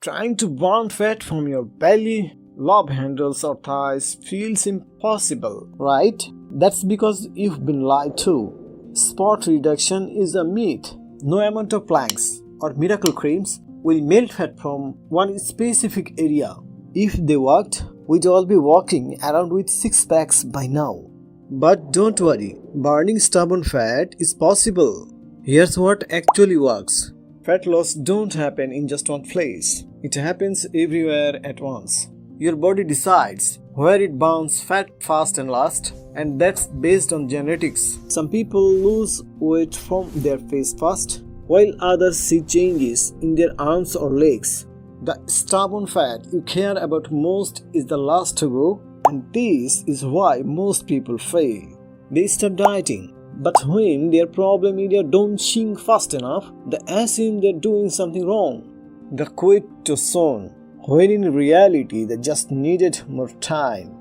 Trying to burn fat from your belly, love handles or thighs feels impossible, right? That's because you've been lied to. Spot reduction is a myth. No amount of planks or miracle creams will melt fat from one specific area. If they worked, we'd all be walking around with six packs by now. But don't worry, burning stubborn fat is possible. Here's what actually works. Fat loss don't happen in just one place. It happens everywhere at once. Your body decides where it burns fat fast and last, and that's based on genetics. Some people lose weight from their face fast, while others see changes in their arms or legs. The stubborn fat you care about most is the last to go, and this is why most people fail. They start dieting, but when their problem area don't shrink fast enough, they assume they're doing something wrong. They quit too soon, when in reality they just needed more time.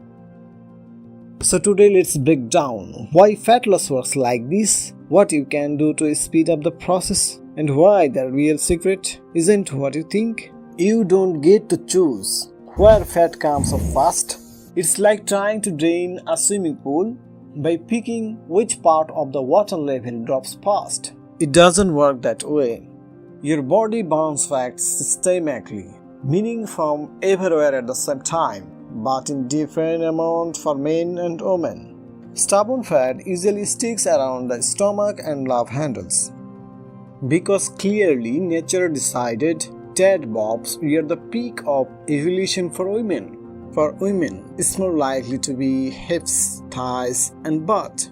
So today let's break down why fat loss works like this, what you can do to speed up the process, and why the real secret isn't what you think. You don't get to choose where fat comes off fast. It's like trying to drain a swimming pool by picking which part of the water level drops fast. It doesn't work that way. Your body burns fat systemically, meaning from everywhere at the same time, but in different amounts for men and women. Stubborn fat usually sticks around the stomach and love handles. Because clearly nature decided dad bobs were the peak of evolution for women. For women, it's more likely to be hips, thighs, and butt.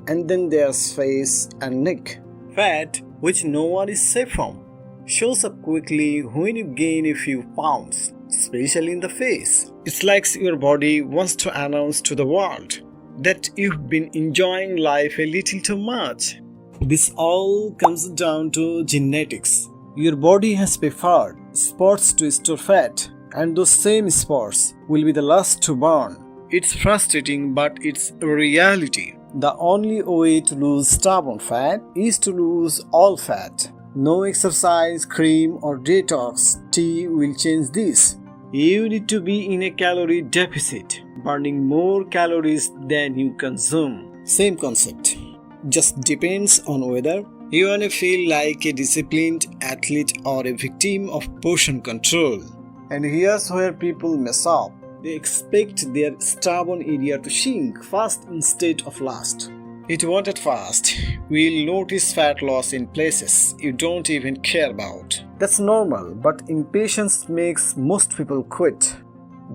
And then there's face and neck. Fat, which no one is safe from, shows up quickly when you gain a few pounds, especially in the face. It's like your body wants to announce to the world that you've been enjoying life a little too much. This all comes down to genetics. Your body has preferred spots to store fat, and those same spots will be the last to burn. It's frustrating, but it's a reality. The only way to lose stubborn fat is to lose all fat. No exercise, cream, or detox tea will change this. You need to be in a calorie deficit, burning more calories than you consume. Same concept. Just depends on whether you want to feel like a disciplined athlete or a victim of portion control. And here's where people mess up. They expect their stubborn area to shrink fast instead of last. It won't at first. We'll notice fat loss in places you don't even care about. That's normal, but impatience makes most people quit.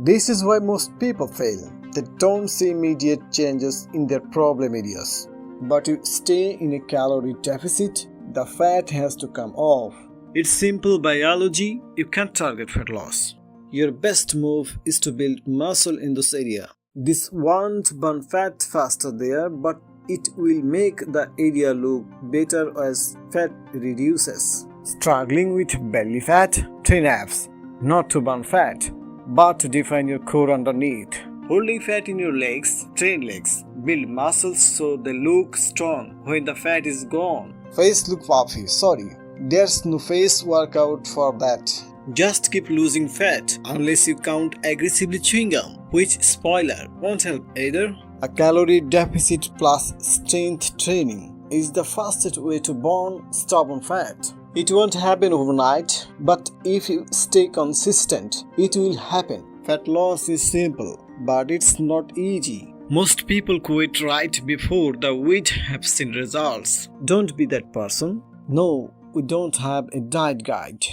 This is why most people fail. They don't see immediate changes in their problem areas. But you stay in a calorie deficit, the fat has to come off. It's simple biology, you can't target fat loss. Your best move is to build muscle in this area. This won't burn fat faster there, but it will make the area look better as fat reduces. Struggling with belly fat? Train abs. Not to burn fat, but to define your core underneath. Holding fat in your legs? Train legs. Build muscles so they look strong when the fat is gone. Face look puffy. Sorry, there's no face workout for that. Just keep losing fat unless you count aggressively chewing gum, which, spoiler, won't help either. A calorie deficit plus strength training is the fastest way to burn stubborn fat. It won't happen overnight, but if you stay consistent, it will happen. Fat loss is simple, but it's not easy. Most people quit right before the weight have seen results. Don't be that person. No, we don't have a diet guide.